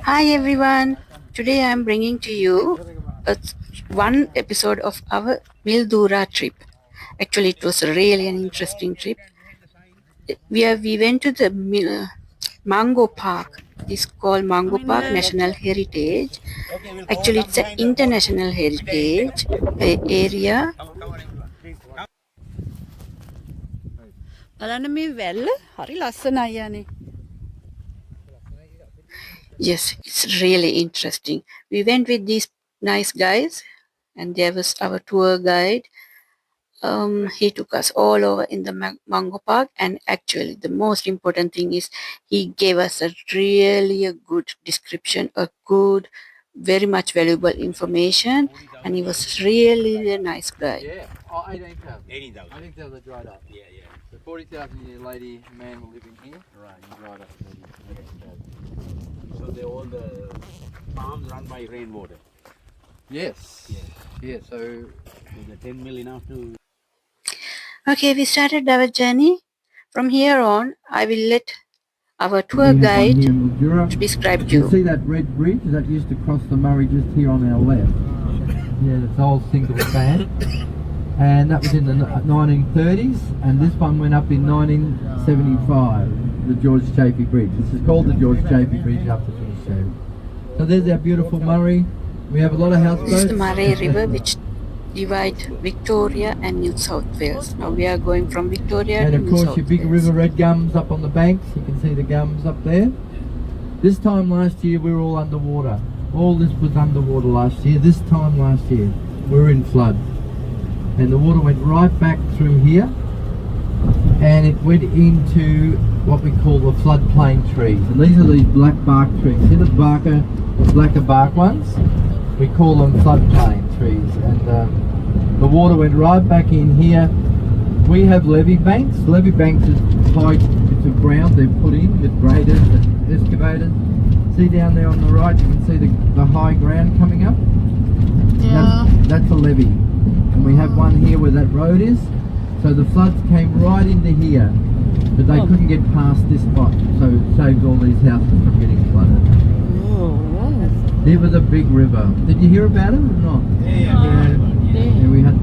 Hi everyone. Today I am bringing to you a, one episode of our Mildura trip. Actually, it was really an interesting trip. We went to the Mango Park. It is called Mango Park National Heritage. Actually, it's an international heritage area. බලන්න මේ වැල්ල හරි ලස්සනයි යන්නේ. Yes, it's really interesting. We went with these nice guys, and there was our tour guide. He took us all over in the Mango Park, and actually, the most important thing is he gave us a good description, a good, very much valuable information, and he was really a nice guy. Yeah, oh, 18,000. 18,000. 18,000 they dried up. Yeah, yeah. So 40,000 year lady, man will live in here. Right, you dried up 18,000. So they all the farms run by rainwater. Yes. Yeah. Yeah, so The 10 mil enough to. Okay, we started our journey. From here on, I will let our tour guide describe you you. see that red bridge that used to cross the Murray just here on our left? Yeah, it's old single span. And that was in the 1930s, and this one went up in 1975, the George Chafee Bridge. This is called the George Chafee Bridge after George Chafee. So there's our beautiful Murray. We have a lot of houseboats. This is the Murray River, which divide Victoria and New South Wales. Now we are going from Victoria and to of New course South your big Wales. river red gums up on the banks. You can see the gums up there. This time last year we were all underwater. All this was underwater last year. This time last year we were in flood. And the water went right back through here, and it went into what we call the floodplain trees. And these are these black bark trees. See the blacker bark ones? We call them floodplain trees. And the water went right back in here. We have levee banks. Levee banks is high bits of ground they've put in with graders and excavators. See down there on the right, you can see the high ground coming up? Yeah. That's a levee. And we have one here where that road is. So the floods came right into here, but they couldn't get past this spot, so it saved all these houses from getting flooded. It was a big river. Did you hear about it or not? Yeah, we had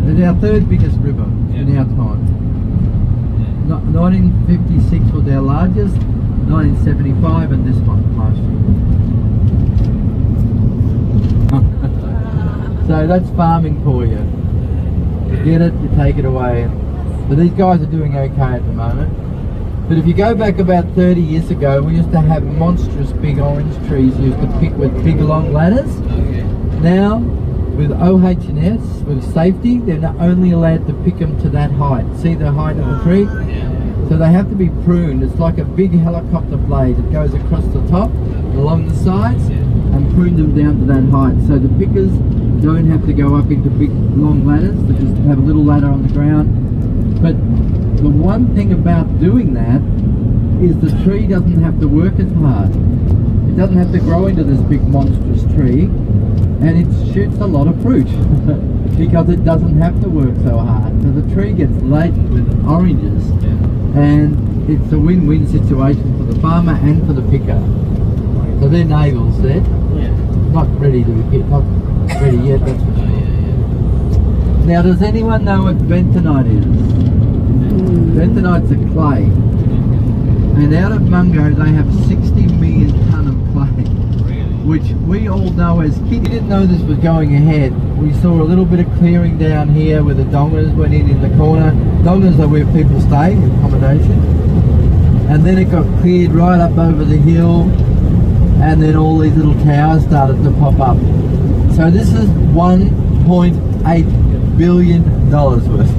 it's our third biggest river in our time. 1956 was our largest, 1975 and this one last year. So that's farming for you. You get it, you take it away. But these guys are doing okay at the moment. But if you go back about 30 years ago, we used to have monstrous big orange trees used to pick with big long ladders. Now, with OH&S, with safety, they're not only allowed to pick them to that height. See the height of the tree? So they have to be pruned. It's like a big helicopter blade. It goes across the top, along the sides, and prune them down to that height. So the pickers don't have to go up into big long ladders. They just have a little ladder on the ground. But the one thing about doing that is the tree doesn't have to work as hard. It doesn't have to grow into this big monstrous tree, and it shoots a lot of fruit because it doesn't have to work so hard. So the tree gets laden with oranges, and it's a win-win situation for the farmer and for the picker. So they're navels there. Not ready to be picked, not ready yet, that's for sure. Now, does anyone know what bentonite is? Bentonite's a clay. And out of Mungo, they have 60 million tonne of clay, which we all know as kids. We didn't know this was going ahead. We saw a little bit of clearing down here where the dongers went in the corner. Dongers are where people stay, accommodation. And then it got cleared right up over the hill, and then all these little towers started to pop up. So this is $1.8 billion worth.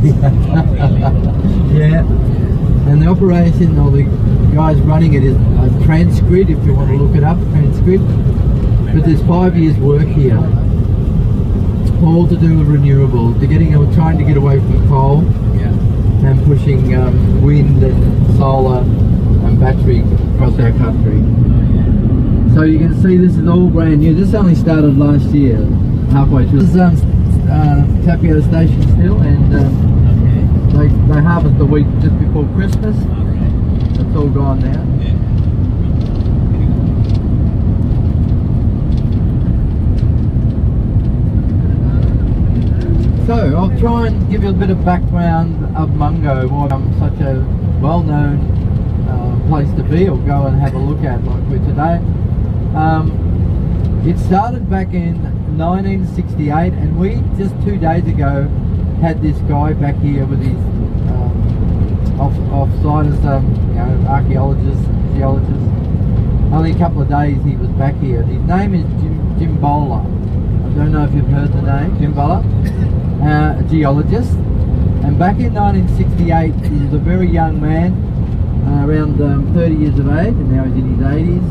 Yeah. And the operation, or the guys running it, is a Transgrid, if you want to look it up, Transgrid. But there's 5 years work here, all to do with renewables. They're trying to get away from coal and pushing wind and solar and battery across our country. So you can see this is all brand new. This only started last year, halfway through. This is Tapio Station still, and they harvest the wheat just before Christmas. It's all gone now. try and give you a bit of background of Mungo, why it's such a well-known place to be or go and have a look at like we're today. It started back in 1968, and we just 2 days ago had this guy back here with his off-side as archaeologist, geologist. Only a couple of days he was back here. His name is Jim Bowler. I don't know if you've heard the name, Jim Bowler, a geologist. And back in 1968, he was a very young man, around 30 years of age, and now he's in his 80s.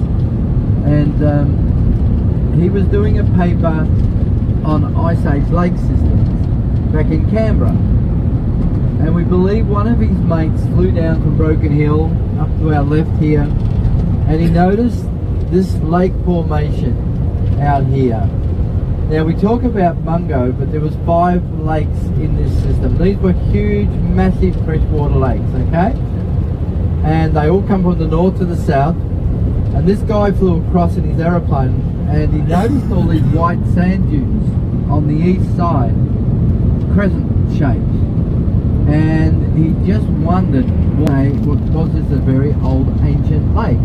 And he was doing a paper on Ice Age lake systems back in Canberra. And we believe one of his mates flew down from Broken Hill up to our left here, and he noticed this lake formation out here. Now we talk about Mungo, but there was 5 lakes in this system. These were huge, massive freshwater lakes, okay? And they all come from the north to the south. And this guy flew across in his aeroplane, and he noticed all these white sand dunes on the east side, crescent shapes. And he just wondered why, was this a very old ancient lake?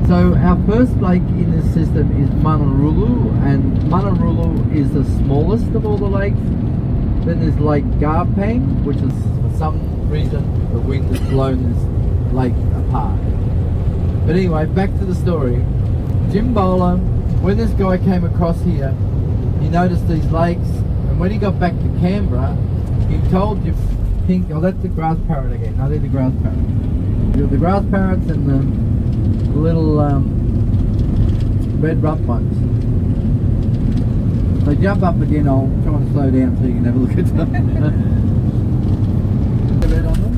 So our first lake in this system is Manarulu, and Manarulu is the smallest of all the lakes. Then there's Lake Garpang, which is for some reason the wind has blown this lake apart. But anyway, back to the story. Jim Bowler, when this guy came across here, he noticed these lakes, and when he got back to Canberra, he told you, oh, that's the grass parrot again. No, they're the grass parrots. You've got the grass parrots and the little red ruff ones. So jump up again. I'll try and slow down so you can have a look at them. The red on them.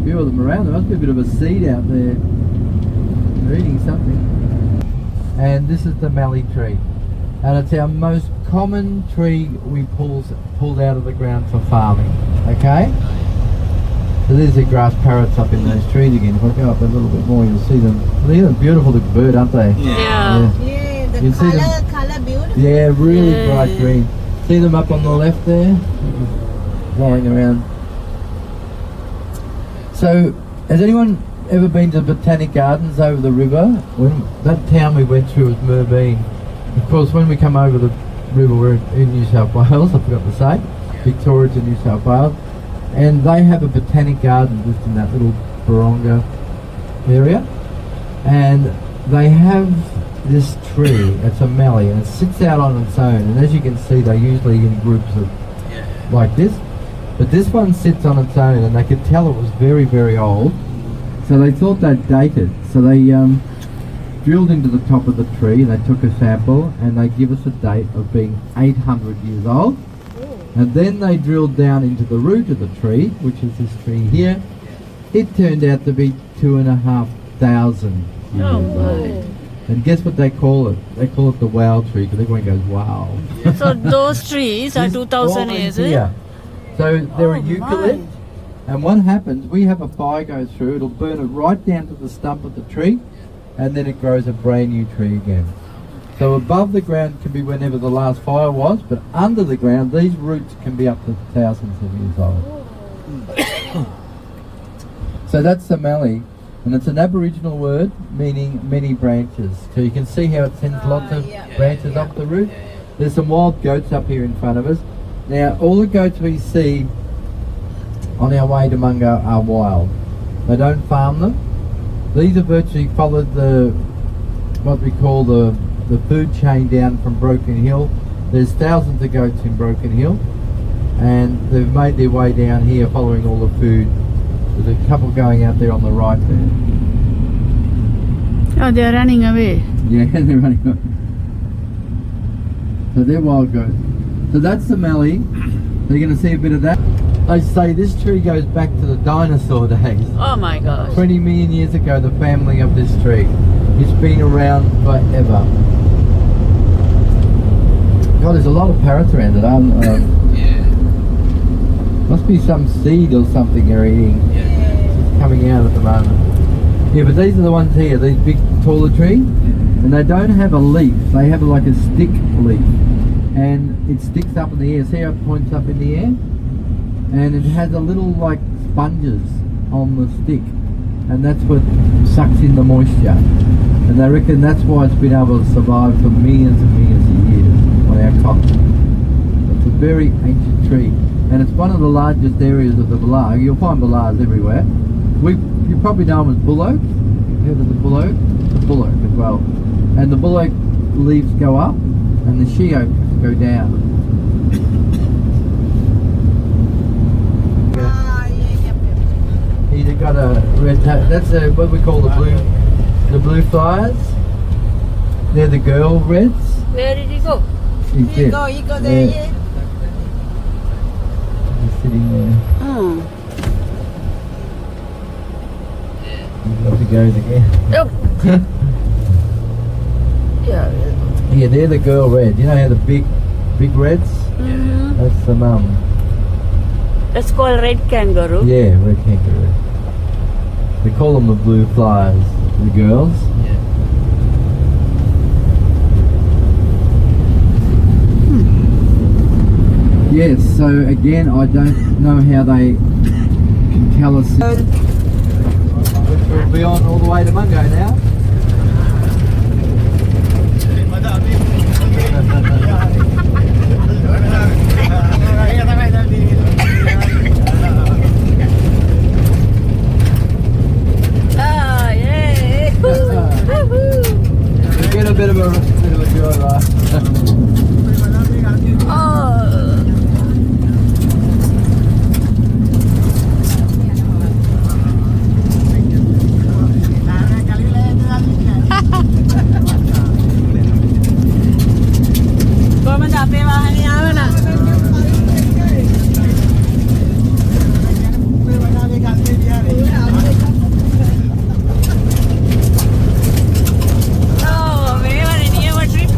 A few of them around. There must be a bit of a seed out there. They're eating something. And this is the mallee tree, and it's our most common tree we pulled out of the ground for farming. Okay. So there's the grass parrots up in those trees again. If I go up a little bit more, you'll see them. They're a beautiful looking bird, aren't they? Yeah. Yeah, the You see them? color beautiful. Yeah, really bright green. See them up on the left there? Flying around. So, has anyone ever been to Botanic Gardens over the river? That town we went through was Merbein. Of course, when we come over the river, we're in New South Wales, I forgot to say. Victoria to New South Wales. And they have a botanic garden just in that little Baronga area. And they have this tree, it's a mallee, and it sits out on its own. And as you can see, they're usually in groups of like this. But this one sits on its own, and they could tell it was very, very old. So they thought they'd date it. So they drilled into the top of the tree, and they took a sample, and they give us a date of being 800 years old. And then they drilled down into the root of the tree, which is this tree here. It turned out to be 2,500 years old. And guess what they call it? They call it the wow tree, because everyone goes, wow. So those trees are This 2,000 all years, in eh? here. So they're a Oh, eucalypt. my. And what happens, we have a fire go through, it'll burn it right down to the stump of the tree, and then it grows a brand new tree again. So above the ground can be whenever the last fire was, but under the ground, these roots can be up to thousands of years old. So that's the mallee, and it's an Aboriginal word meaning many branches. So you can see how it sends lots of branches up the root. There's some wild goats up here in front of us. Now, all the goats we see on our way to Mungo are wild. They don't farm them. These have virtually followed what we call the food chain down from Broken Hill. There's thousands of goats in Broken Hill, and they've made their way down here following all the food. There's a couple going out there on the right there. Oh, they are running away. Yeah, they're running away. So they're wild goats. So that's the mallee. They're going to see a bit of that. They say this tree goes back to the dinosaur days. Oh my gosh. 20 million years ago, the family of this tree. It's been around forever. God, there's a lot of parrots around it. Must be some seed or something they're eating. It's coming out at the moment. Yeah, but these are the ones here, these big taller trees. And they don't have a leaf, they have like a stick leaf. and it sticks up in the air. See how it points up in the air? And it has a little like sponges on the stick, and that's what sucks in the moisture. And they reckon that's why it's been able to survive for millions and millions of years on our continent. It's a very ancient tree, and it's one of the largest areas of the belah. You'll find belahs everywhere. You probably know them as bull oak. You've heard of the bull oak? The bull oak as well. And the bull oak leaves go up, and the she oak go down. He's got a red hat. That's what we call the blue flies. They're the girl reds. Where did he go? He's He go there. Yeah. He's sitting there. Oh. Off he goes again. Yeah. Yeah, they're the girl red. You know how the big reds? Mm-hmm. That's the mum. That's called red kangaroo. Yeah, red kangaroo. They call them the blue flies, the girls. Yes, so again, I don't know how they can tell us. We'll be on all the way to Mungo now. Ah, yeah. We get a bit of a joyride. Oh. කොහමද අපේ වාහනේ ආවනම්? Oh, මේවනේ නියම trip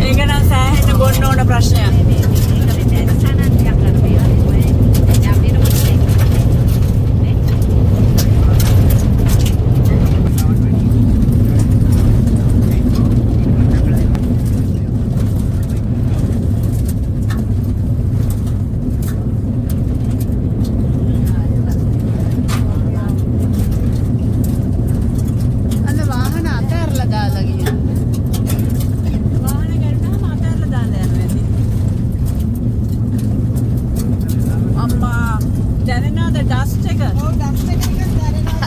ඒක නම් සෑහෙන ගොන්න ඕන ප්‍රශ්නයක්. අන්න වාහන අතහැරලා දාලා ගියා. වාහන ගන්නාම අතහැරලා දාලා යනවා ඇති. අම්මා දැනෙනවද ඩස්ට් එක? ඔව් ඩස්ට් එක ටිකක් දැනෙනවා.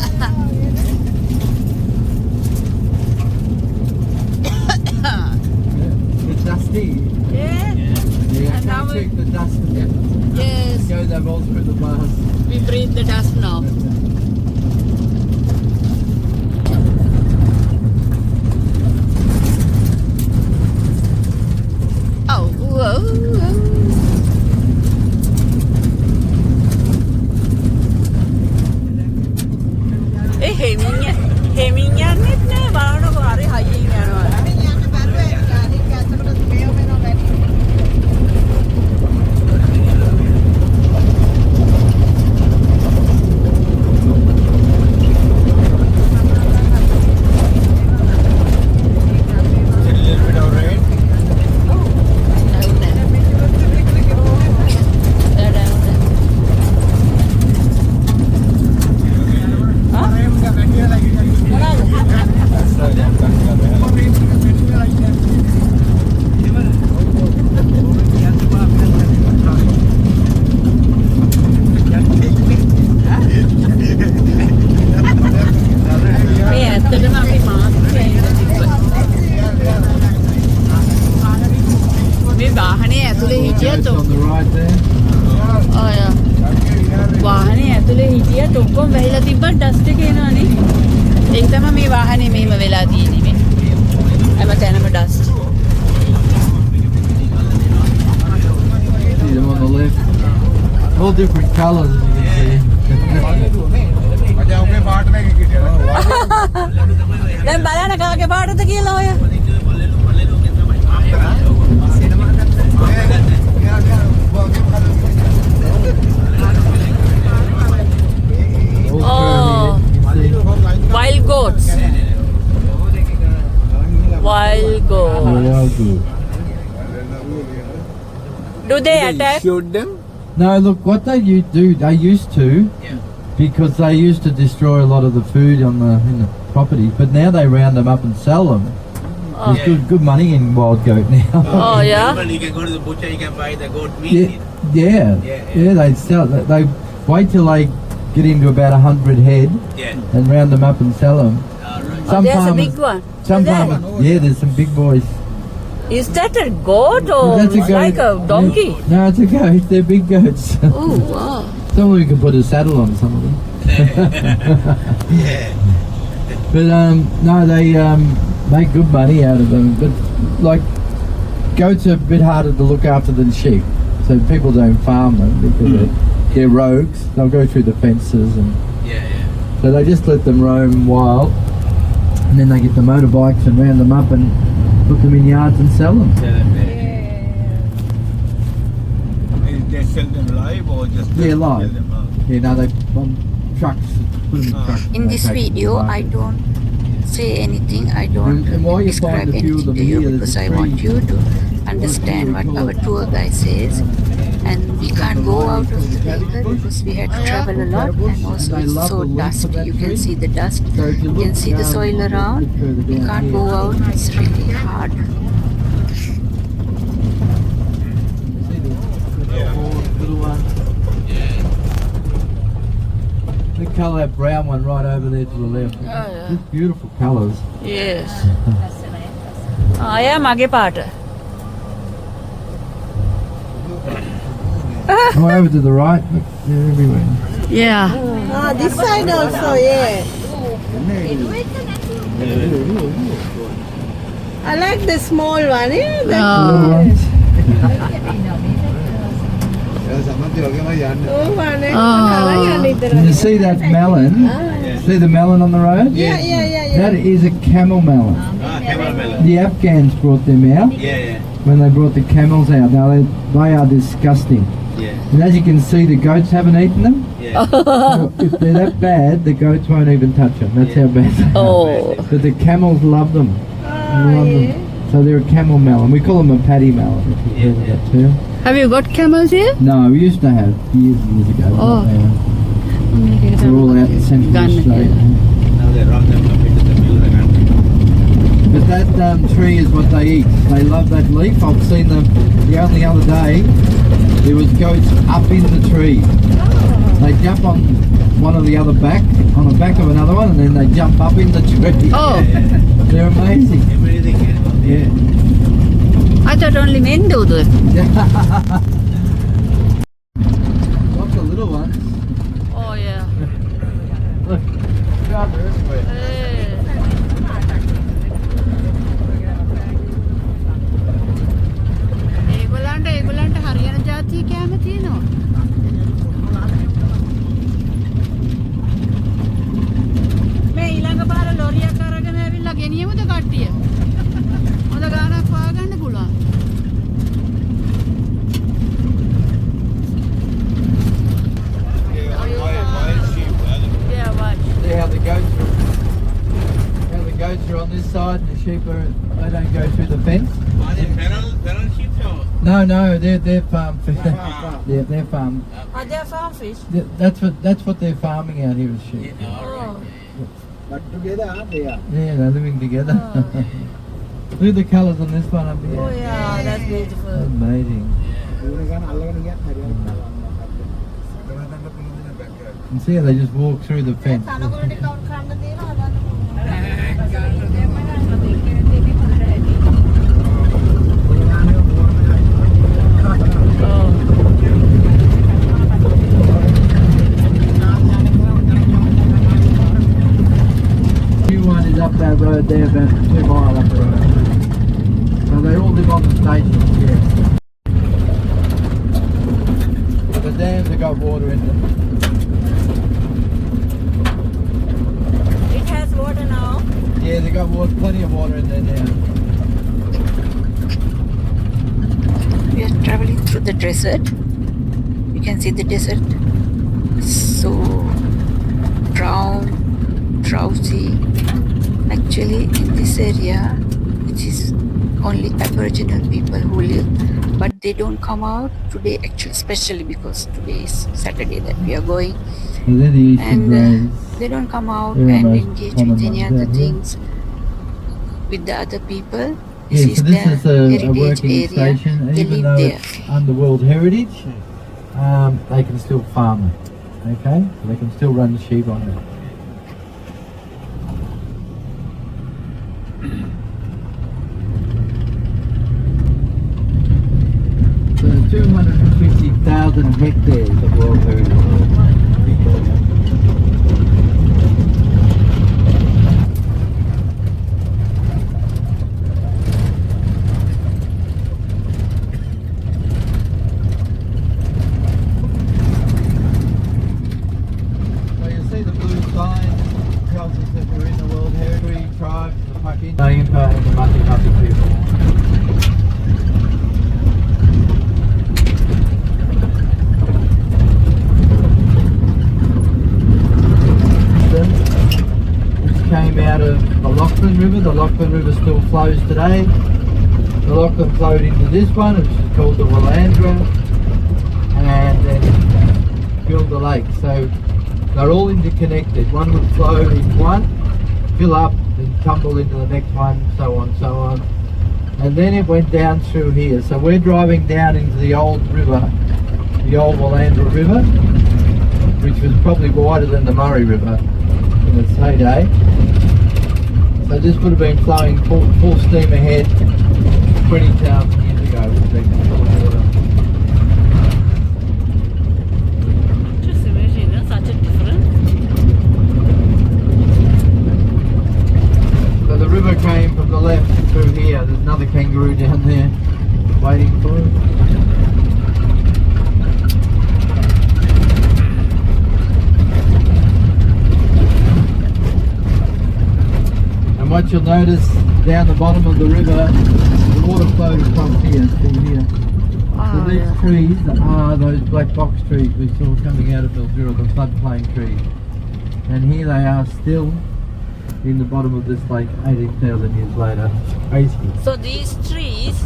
It's dusty. Yeah. Yeah, And now can't we- check the dust. Yes. It goes up all through the bars. We breathe the dust now. Oh, whoa, whoa. හෙමින් යන්නෙත් නෑ බලනකො හරි හයියෙන් යනවා. මේ ඇත්තටම අපි මාස්ක් මේ වාහනේ ඇතුලේ හිටියත් On the right there. ඔය වාහනේ ඇතුලේ හිටියත් ඔක්කොම වැහිලා තිබ්බත් ඩස්ට් එක එනවනේ. ඒක තමයි මේ වාහනේ මෙහෙම වෙලා තියෙන්නේ මේ. හැම තැනම dust. See them on the left. All different colours, as you can see. දැන් බලන්න කාගේ පාටද කියලා ඔය. Oh, wild goats. Wild goats. Do they attack? Shoot them? No, look, what they do, they used to, because they used to destroy a lot of the food on in the property, but now they round them up and sell them. Oh. There's good money in wild goat now. Oh, yeah? You can go to the butcher, you can buy the goat meat. Yeah, they sell. They wait till they get into about 100 head Yeah. and round them up and sell them. Alright. Oh, there's a big one. Some Is there? farmers, yeah, there's some big boys. Is that a goat or That's a goat. like a donkey? Yeah. No, it's a goat. They're big goats. Oh, wow. Some of you can put a saddle on some of them. Yeah. But no, they make good money out of them. But like goats are a bit harder to look after than sheep, so people don't farm them because they're rogues. They'll go through the fences, and Yeah, yeah. so they just let them roam wild, and then they get the motorbikes and round them up and put them in yards and sell them. Sell them there. They sell them live or just Yeah, live. sell them out? Yeah, no, they on trucks, put them in trucks. In and this they take them to video, I market. don't say anything. I don't And while you describe find a few of anything them to you here, there's because a I want tree. you to understand what our tour guide says. And we can't go out of the vehicle because we had to travel a lot, and also They it's love so the length of dusty. that You can tree. see the dust. So if You can look, see the soil a around. bit further We down can't here. go out. It's really hard. See the little one? The colour, that brown one right over there to the left. yeah. Just beautiful colours. Yes. Yeah, mage paata. Oh, over to the right. Look, they're everywhere. Yeah. Ah, this side also, yeah. I like the small one, yeah. The Little ones. oh, one, eh? Oh. And you see that melon? See the melon on the road? Yeah, yeah, yeah, yeah. That is a camel melon. Camel melon. The Afghans brought them out Yeah, yeah. when they brought the camels out. Now they are disgusting. Yeah. And as you can see, the goats haven't eaten them. Yeah. So if they're that bad, the goats won't even touch them. That's how bad they are. Oh. But the camels love them. They love them. So they're a camel melon. We call them a paddy melon. If you've heard of that too. Have you got camels here? No, we used to have years and years ago. Oh. They're all out in Central Gun, Australia. Now they run them up into the middle of the country. But that tree is what they eat. They love that leaf. I've seen them the only other day. There was goats up in the tree. They jump on one or the other back, on the back of another one, and then they jump up in the tree. Oh, They're amazing. Everything animal. Yeah. I thought only men do this. Lots of little ones. Oh, yeah. Look, God, they're everywhere. ඒගොල්ලන්ට හරියන ජාතිය කෑම තියෙනවා. මේ ඊළඟ පාර ලොරියක් අරගෙන ඇවිල්ලා ගෙනියමුද කට්ටිය? හොඳ ගානක් හොයාගන්න පුළුවන්. Yeah, watch. See how the goats are on this side, and the sheep are, they don't go through the fence. Are they feral sheep or? No, they're farm. Yeah, they're farm. Are they farm fish? That's what they're farming out here is sheep. Oh. But together they are. Yeah, they're living together. Look at the colours on this one up here. Oh, yeah, that's beautiful. Amazing. And see how they just walk through the fence. New one is up that road there, about 2 miles up the road. So they all live on the stations here. The dams have got water in them. We are traveling through the desert. You can see the desert. So brown, drowsy. Actually, in this area, it is only Aboriginal people who live, but they don't come out today. Actually, especially because today is Saturday that we are going, So they're the eastern and greys. they don't come out They're the and most engage common with any ones other out here. things with the other people. This Yeah, is so this their is a heritage working area. station. They Even live though there. it's under World Heritage, they can still farm it. Okay, so they can still run sheep on it. So 250,000 hectares of World Heritage. Victoria. So you see the blue sign tells us that we're in the World Heritage tribes, the Pakinta and the Mati Mati people. Which came out of the Lachlan River. The Lachlan River still flows today. The Lachlan flowed into this one, which is called the Willandra, and then filled the lake. So they're all interconnected. One would flow in one, fill up, then tumble into the next one, so on, so on. And then it went down through here. So we're driving down into the old river, the old Willandra River, which was probably wider than the Murray River in its heyday. So this would have been flowing full steam ahead 20,000 years ago, which has been full of water. Just imagine, such a difference. So the river came from the left through here. There's another kangaroo down there waiting for it. And what you'll notice down the bottom of the river, the water flowed across here through here. So these trees are those black box trees we saw coming out of Mildura, the floodplain trees. And here they are still in the bottom of this lake 18,000 years later. Crazy. So these trees,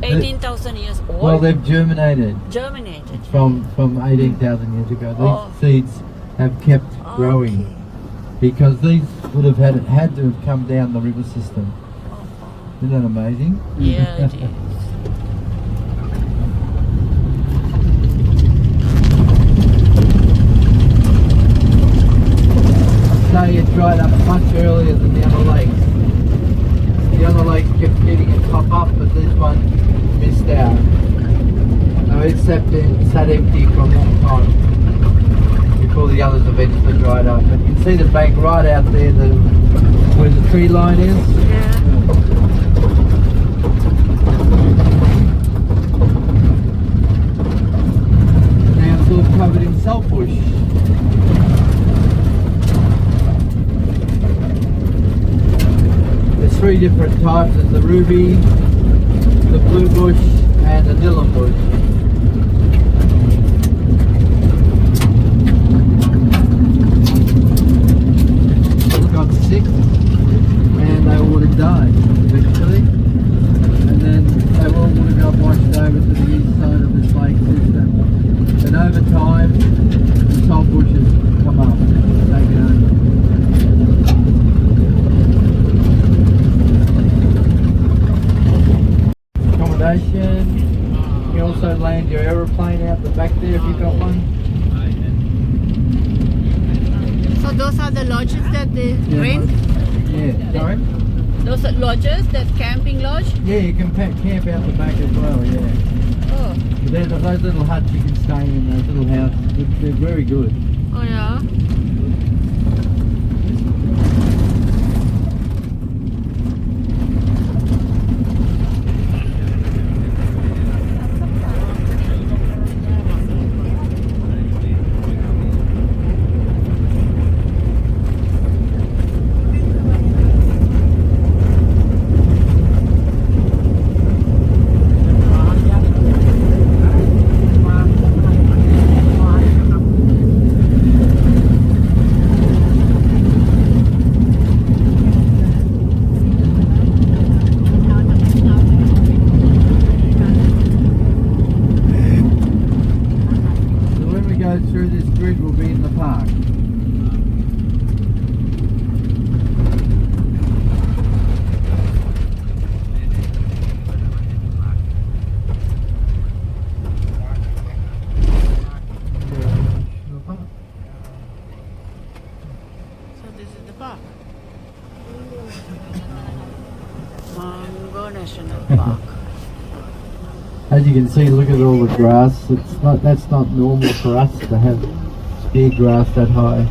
18,000 years old, Well, they've germinated germinated. from 18,000 years ago. These Oh. seeds have kept growing because these would have had to have come down the river system. Isn't that amazing? Yeah, it is. Say it dried up much earlier than the other lakes. The other lakes kept getting it top up, but this one missed out. So it sat empty for a long time before the others eventually dried up. But you can see the bank right out there, where the tree line is. Yeah. Now it's all covered in saltbush. There's three different types. There's the ruby, the blue bush, and the Nillam bush. All got sick, and they all would have died eventually. And then they all would have got washed over to the east side of this lake system. And over time, the salt bushes come up, take it over. Accommodation. You can also land your aeroplane out the back there if you've got one. So those are the lodges that they rent? Yeah, sorry? Those are lodges, that camping lodge? Yeah, you can camp out the back as well, yeah. Oh, But there's those little huts you can stay in, those little houses. They're very good. oh yeah. you can see, look at all the grass. That's not normal for us to have spear grass that high.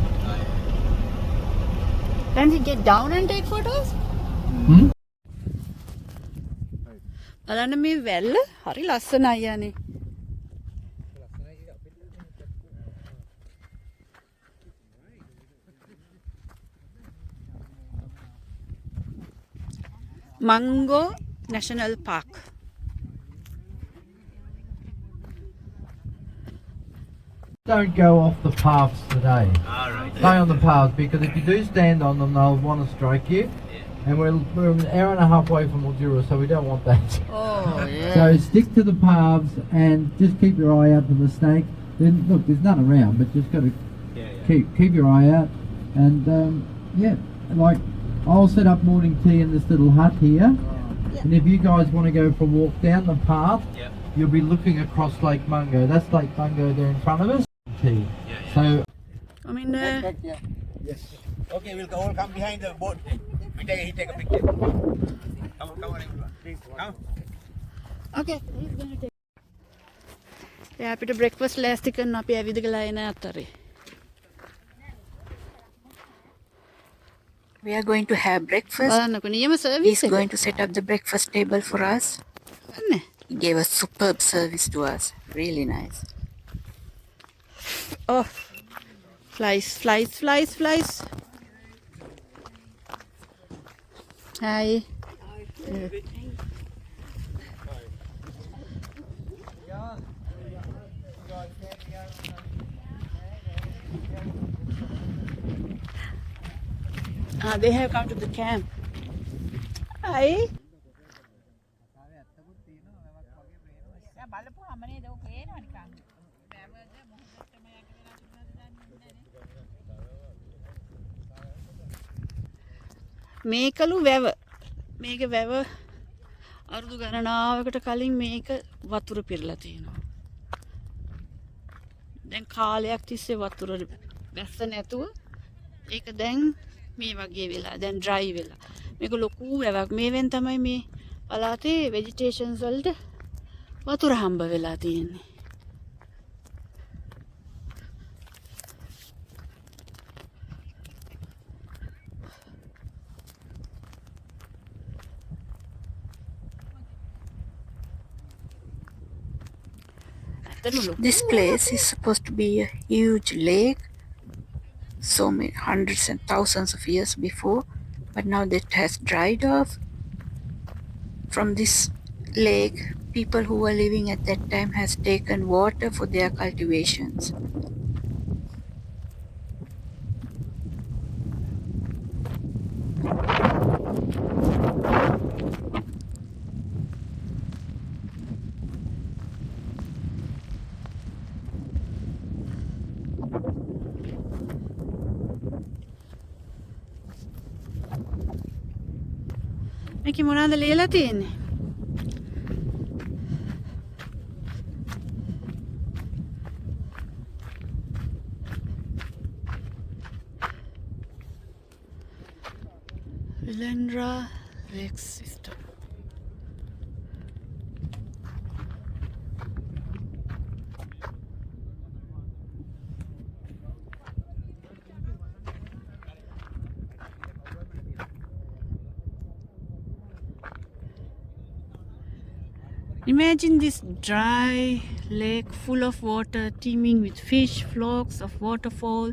Can we get down and take photos? Hmm? බලන්න මේ වැල්ල හරි ලස්සනයි යන්නේ. Mango National Park. Don't go off the paths today. Stay on the paths, because if you do stand on them, they'll want to strike you. And we're an hour and a half away from Mildura, so we don't want that. Oh, yeah. So stick to the paths and just keep your eye out for the snake. Then look, there's none around, but just got to keep your eye out. And like I'll set up morning tea in this little hut here. And if you guys want to go for a walk down the path, you'll be looking across Lake Mungo. That's Lake Mungo there in front of us. Tea. So I mean, Yes. Okay, we'll all come behind the boat. He take a picture. Come on, everyone. Please, come. okay. එයා අපිට breakfast ලෑස්ති කරන අපි ඇවිදගලා එන අතරේ. We are going to have breakfast. බලන්නකො නියම He's service එක. going to set up the breakfast table for us. බලන්න. He gave a superb service to us. Really nice. Oh. Flies. Hi. They have come to the camp. Hi. මේකලු වැව මේක වැව අරුදු ගණනාවකට කලින් මේක වතුර පිරලා තියෙනවා. දැන් කාලයක් තිස්සේ වතුර වැස්ස නැතුව ඒක දැන් මේ වගේ වෙලා දැන් ඩ්‍රයි වෙලා. මේක ලොකු වැවක්. මේවෙන් තමයි මේ පළාතේ ভেජිටේෂන්ස් වලට වතුර හම්බ වෙලා තියෙන්නේ. This place is supposed to be a huge lake, so many hundreds and thousands of years before, but now that has dried off. From this lake, people who were living at that time has taken water for their cultivations. මේකේ මොනවද ලියලා තියෙන්නේ? Villandra Lake System. Imagine this dry lake full of water, teeming with fish, flocks of waterfowl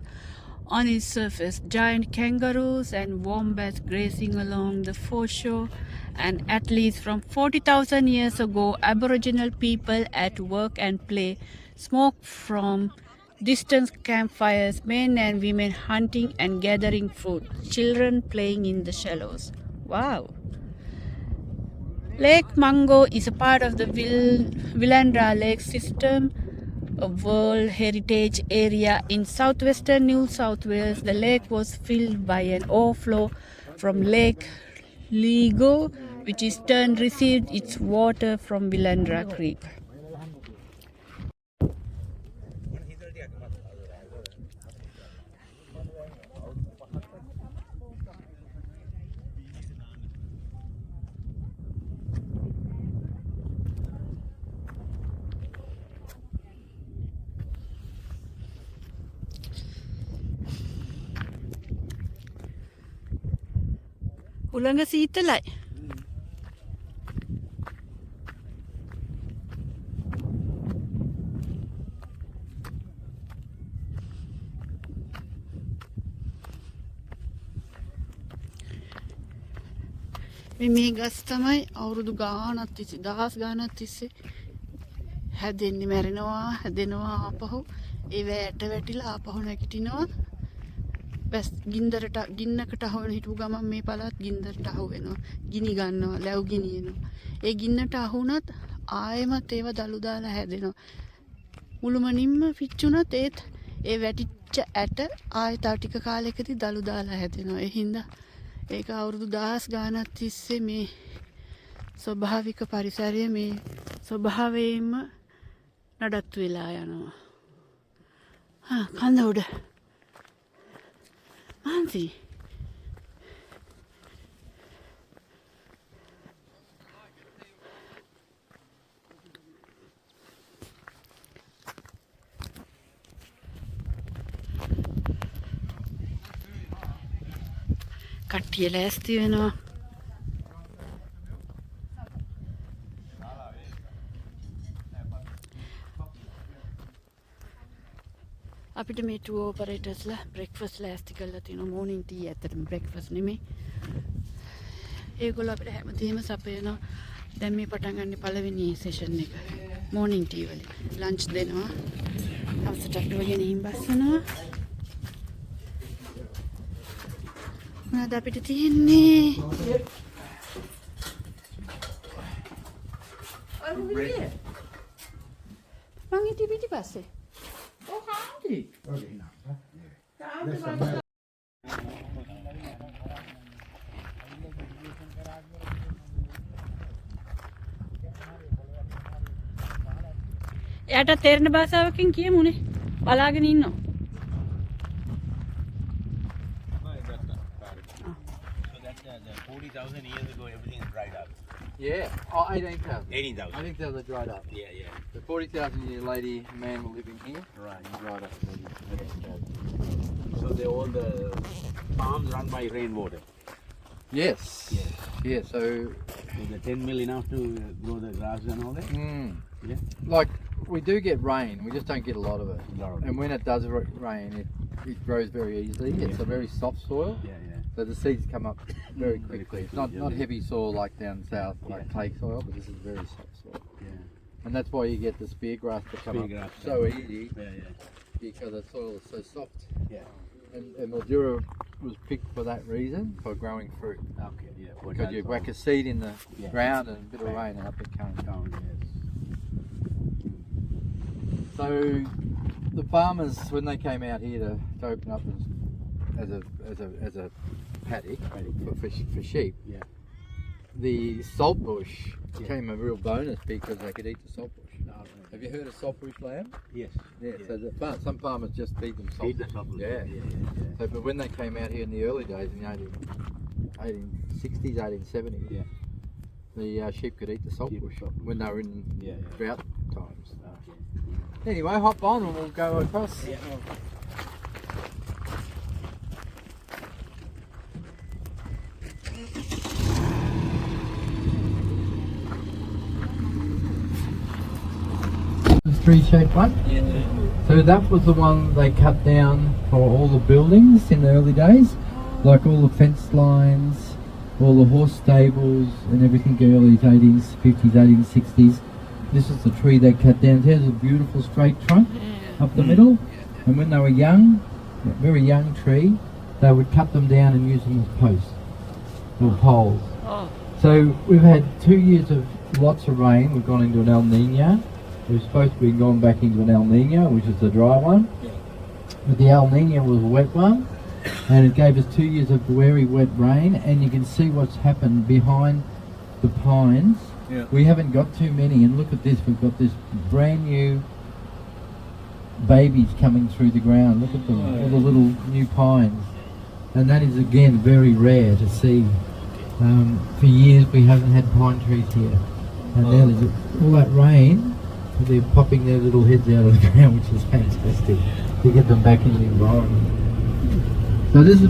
on its surface, giant kangaroos and wombats grazing along the foreshore, and at least from 40,000 years ago, Aboriginal people at work and play, smoke from distant campfires, men and women hunting and gathering fruit, children playing in the shallows. Wow! Lake Mungo is a part of the Villandra Lake System, a World Heritage Area in southwestern New South Wales. The lake was filled by an overflow from Lake Ligo, which in turn received its water from Villandra Creek. උළඟ සීතලයි. මේ ගස් තමයි අවුරුදු ගානක් තිස්සේ දහස් ගානක් තිස්සේ හැදෙන්නේ මැරෙනවා හැදෙනවා ආපහු ඒ වැට වැටිලා ආපහු නැගිටිනවා බස් ගින්නකට අහු වෙන හිටපු ගමන් මේ පළාත් ගින්දරට අහු වෙනවා ගිනි ගන්නවා ලැව් ගිනිනවා ඒ ගින්නට අහු වුණත් ආයෙමත් ඒව දළු දාලා හැදෙනවා මුළුමනින්ම පිච්චුණත් ඒත් ඒ වැටිච්ච ඇට ආයෙ තව ටික කාලයකදී දළු දාලා හැදෙනවා ඒ හින්දා ඒක අවුරුදු දහස් ගානක් තිස්සේ මේ ස්වභාවික පරිසරය මේ ස්වභාවයෙන්ම නඩත්තු වෙලා යනවා. කඳ උඩ මාන්සි කට්ටිය ලෑස්ති වෙනවා. අපිට මේ ටුවර් ඔපරේටර්ස්ලා බ්‍රෙක්ෆාස්ට් ලෑස්ති කරලා තියෙනවා. මෝර්නින් ටී ඇත්තටම බ්‍රෙක්ෆාස්ට් නෙමෙයි. ඒගොල්ලෝ අපිට හැමතිස්සෙම සපයනවා. දැන් මේ පටන් ගන්න පළවෙනි සෙෂන් එක. මෝර්නින් ටී වලින් ලන්ච් දෙනවා. හවසට අපි ගෙනින් බස්සනවා. මොනවද අපිට තියෙන්නේ? මං හිටියේ පිටිපස්සේ. එයාට තේරෙන භාෂාවකින් කියමුනේ. බලාගෙන ඉන්නවා. So 40,000 years ago, everything is dried up. Yeah. Oh, 18,000. 18,000. 18,000 are dried up. Yeah, yeah. The 40,000 year lady man were living here. Right. He dried up. So they all the farms run by rainwater. Yes. Yeah. Yeah. So. So the 10 mil enough to grow the grass and all that. Yeah. Like we do get rain, we just don't get a lot of it. Lot of it. And when it does rain, it grows very easily. It's a very soft soil. Yeah, yeah. So the seeds come up very quickly. It's not yeah. heavy soil like down south, like Yeah. clay soil, but this is very soft soil. Yeah. And that's why you get the spear grass to come Spear up grass, so yeah. easy Yeah, yeah. because the soil is so soft. Yeah. And Mildura was picked for that reason, for growing fruit. Okay, yeah. Because you whack a seed in the Yeah. ground and a bit of rain and up it comes. Down, yes. So the farmers, when they came out here to open up as a paddock for sheep, Yeah. the salt bush Yeah. became a real bonus because they could eat the salt bush. Right. Have you heard of saltbush lamb? Yes. Yeah. So some farmers just feed them salt. Feed the salt bush. Yeah. Yeah. So, but when they came out here in the early days, in the 1860s, 1870s, Yeah. the sheep could eat the salt Eat the bush salt bush. when they were in Yeah, yeah. drought times. Okay. Anyway, hop on and we'll go across. Yeah. The tree-shaped one. So that was the one they cut down for all the buildings in the early days, like all the fence lines, all the horse stables and everything early 1850s, 1860s. This is the tree they cut down. Here's a beautiful straight trunk up the middle. And when they were young, a very young tree, they would cut them down and use them as posts or poles. Oh. So we've had 2 years of lots of rain. We've gone into an El Nino. We're supposed to be going back into an El Nino, which is the dry one. But the El Nino was a wet one, and it gave us 2 years of very wet rain. And you can see what's happened behind the pines. Yeah. We haven't got too many, and look at this. We've got this brand new babies coming through the ground. Look at them, all the little new pines. And that is again very rare to see. For years we haven't had pine trees here. And now there's all that rain, they're popping their little heads out of the ground, which is fantastic to get them back in the environment. So this is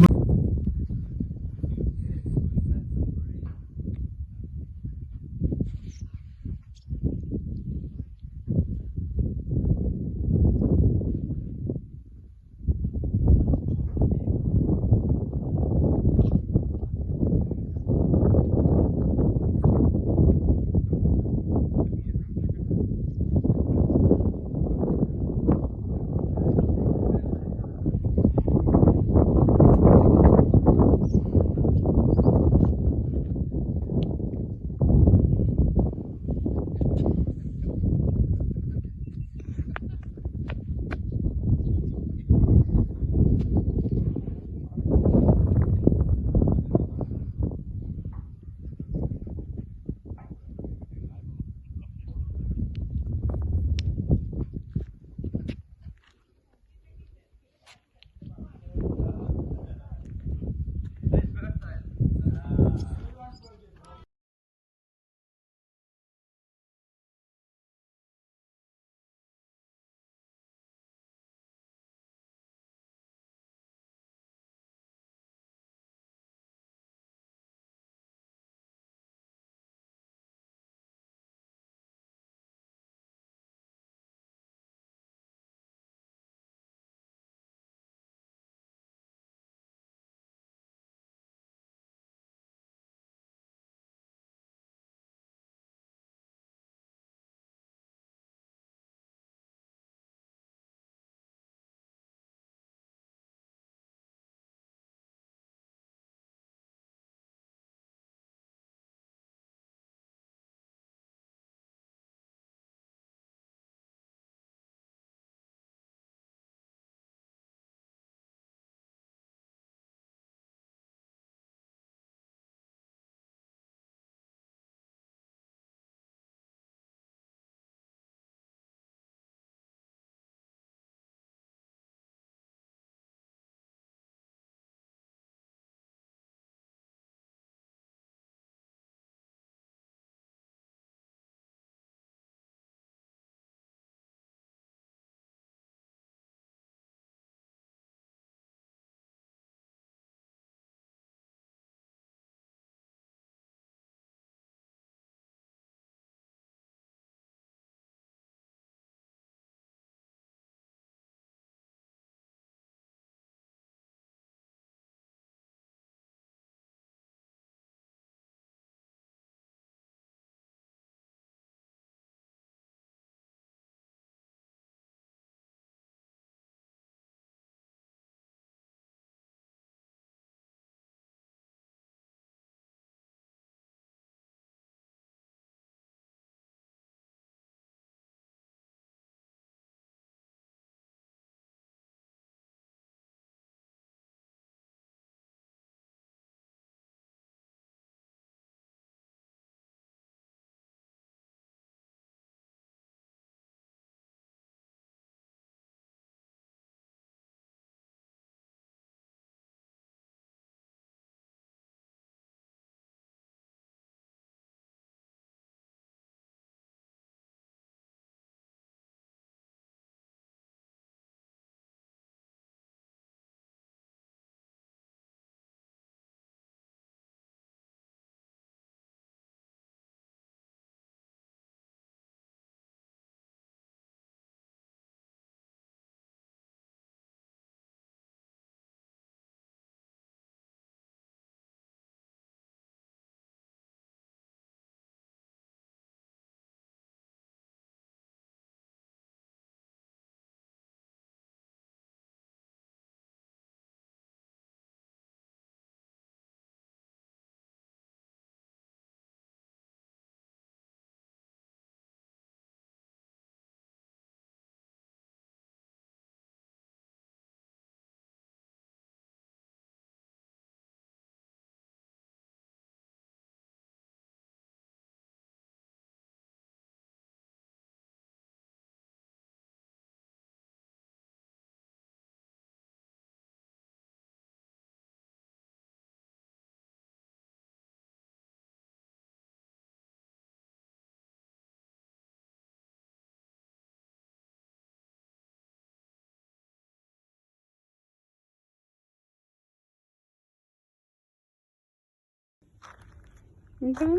නිකන්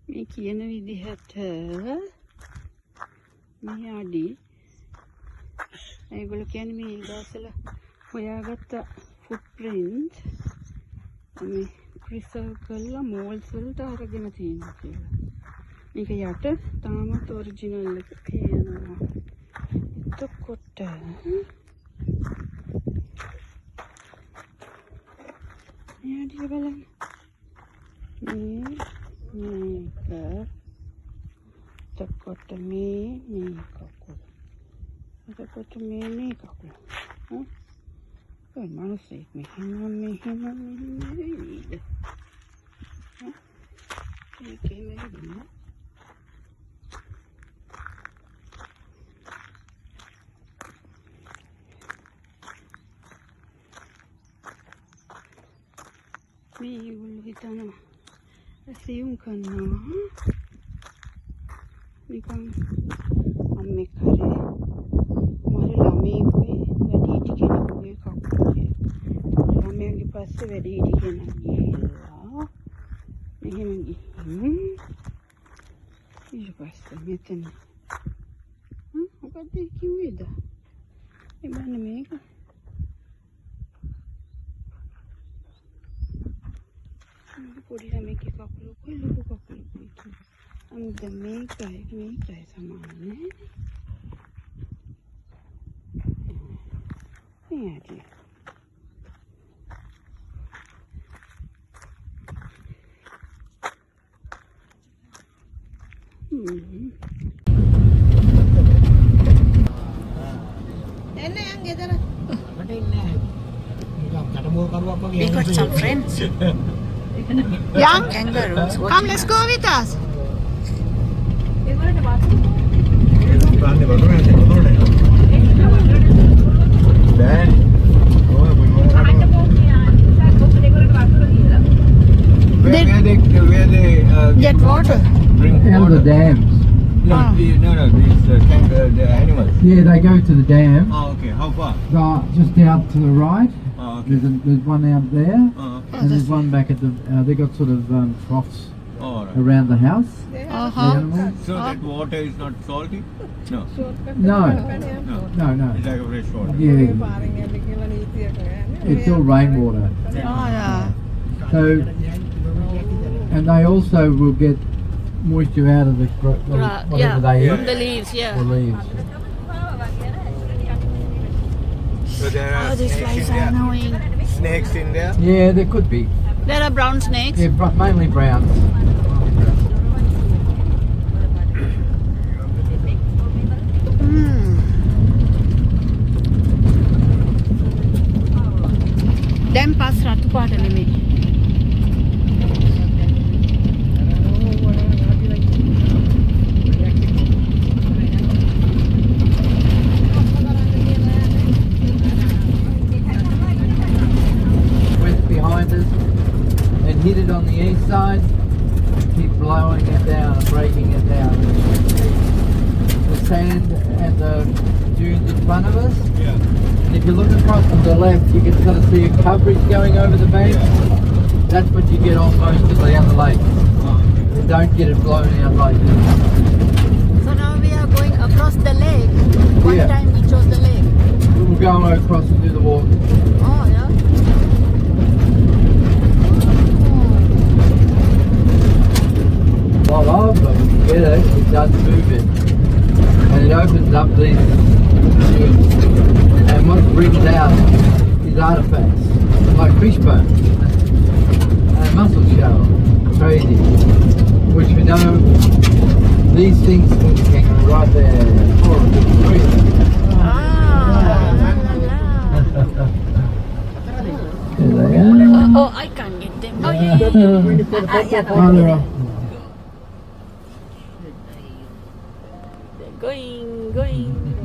මේ කියන විදිහට මේ අඩි ඒගොල්ලෝ කියන්නේ මේ දවස්වල හොයාගත්ත ෆුට්ප්‍රින්ට් මේ ප්‍රිසර්ව් කරලා මෝල්ස් වලට අරගෙන තියෙනවා කියලා. මේක යට තාමත් ඔරිජිනල් එක කියනවා. එතකොට මේ අඩිය බලන්න. මේක එතකොට මේ කකුල. එතකොට මේ කකුල. මනුස්සෙක් මෙහෙම වෙයිද? මේකේ මෙහෙම මේගොල්ලෝ හිතනවා ඇසියුම් කරනවා නිකන් අම්මෙක් හරි මර ළමයෙකුගේ වැඩිහිටි කෙනෙකුගේ කකුලේ ළමයාගේ පස්සේ වැඩිහිටි කෙනෙක් ගිහිල්ලා මෙහෙම ගිහින් ඊට පස්සේ මෙතන මොකද කිව්වේද එබන්න මේක පොඩි ළමයෙක්ගේ කකුලකුයි ලොකු කකුලකුයි අන්න මේකයි සමාන නේ මේ ඇටි එන්න යන් ගෙදර. මට ඉන්නේ නිකන් කටමෝ කරුවක් වගේ. We got some friends. Young Kangaroos. come let's go with us පාන්නේ වතුරේ දැන් where they get water drink Out of water. the dams. No, these the animals. Yeah, they go to the dam. Oh, okay. How far? Just out to the right. Oh, okay. There's one out there, Oh, and there's one back at the. They got sort of troughs all right. around the house. The uh-huh animals. So that water is not salty? No. No, No. no. It's like a fresh water. Yeah, it's all rainwater. oh yeah So, and they also will get moisture out of the whatever yeah they from eat. the leaves The yeah leaves. So there are oh these snakes flies in are there. annoying Snakes in there? Yeah, there could be. there are brown snakes Yeah, mainly browns. දැන් පස් රතු පාට නෙමෙයි Went behind us and hit it on the east side. Keep blowing it down and breaking it down. The sand and the dunes in front of us. Yeah. And if you look across to the left, you can sort of see a coverage going over the bank. That's what you get on most of the other lakes. You don't get it blown out like this. so now we are going across the lake one Yeah. time we chose the lake We'll go across and do the walk. oh yeah Not of them, get it, it does move it. And it opens up these dunes. And what it brings out is artifacts, like fish bones and mussel shell. Crazy. Which we know these things can go right there. Oh, there they are. oh I can't get them oh yeah Oh, they're off. going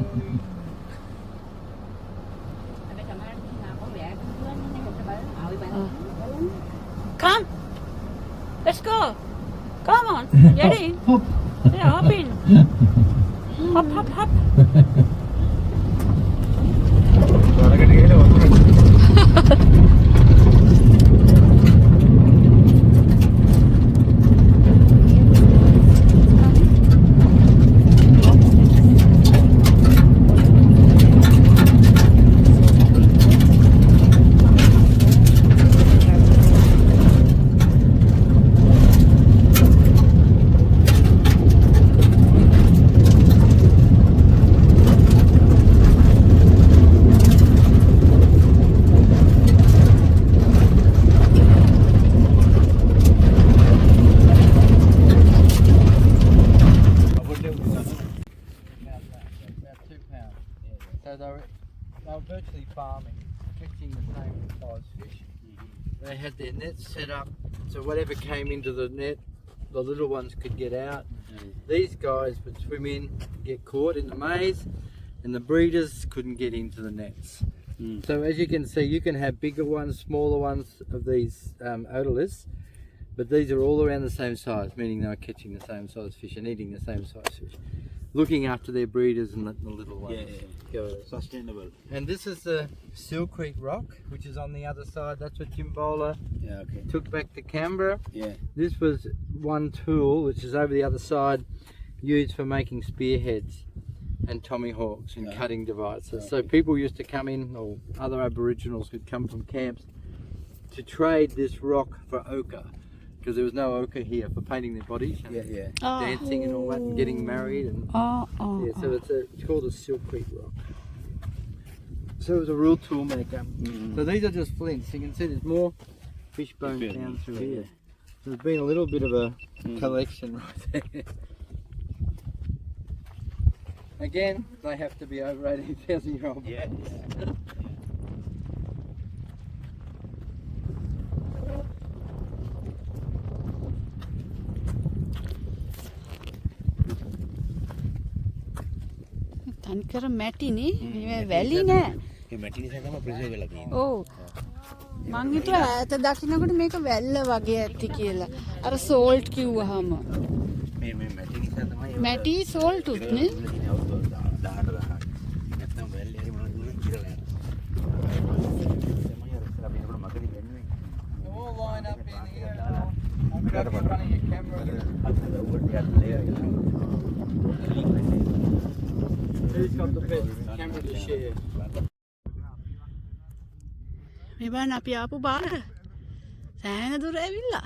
come let's go come on get in Hop. yeah hop in hop වරකට ගිහලා වතුර. So they were virtually farming, catching the same size fish. They had their nets set up so whatever came into the net, the little ones could get out. These guys would swim in, get caught in the maze, and the breeders couldn't get into the nets. So as you can see, you can have bigger ones, smaller ones of these otoliths, but these are all around the same size, meaning they're catching the same size fish and eating the same size fish, looking after their breeders and letting the little ones go. Sustainable. And this is the Seal Creek Rock, which is on the other side. That's what Jim Bowler Yeah, okay. took back to Canberra. Yeah. This was one tool, which is over the other side, used for making spearheads and tommyhawks and cutting devices. So people used to come in, or other Aboriginals who'd come from camps, to trade this rock for ochre, because there was no ochre here for painting their bodies, and dancing and all that, and getting married. And so it's called a Seal Creek Rock. So it was a real tool maker. So these are just flints. You can see there's more fish bones down through here. So there's been a little bit of a collection right there. Again, they have to be over 18,000-year-old. Yeah. තනිකර මැටිනේ මේ වැලි නෑ. ඒ මැටි නිසා තමයි preserve වෙලා තියෙන්නේ. ඔව්. මං හිතුවා ඈත දකින්නකොට මේක වැල්ල වගේ ඇති කියලා. අර සෝල්ට් කිව්වහම. මේ මැටි නිසා තමයි මැටි සෝල්ට් උත් නේ. 18,000. නැත්නම් වැල්ලේ හරි මොනවද දුන්නේ කියලා යනවා. තමයි අර ඉස්සරහ බිනකොට මගදී වෙන්නේ. They all line up in here. I'm going to be running a camera. Who's got the best camera to share? මේ බලන්න අපි ආපු බාර. සෑහෙන දුර ඇවිල්ලා.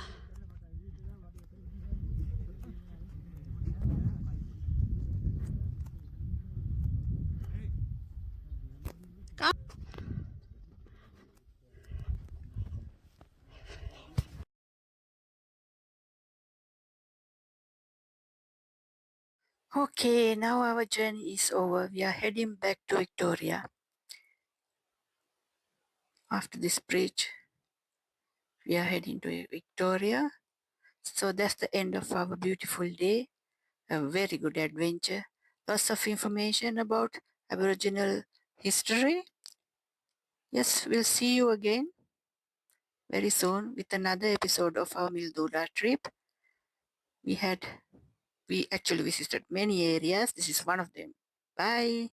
Okay, now our journey is over. We are heading back to Victoria. After this bridge, we are heading to Victoria. So that's the end of our beautiful day. A very good adventure. Lots of information about Aboriginal history. Yes, we'll see you again very soon with another episode of our Mildura trip. We actually visited many areas. This is one of them. Bye.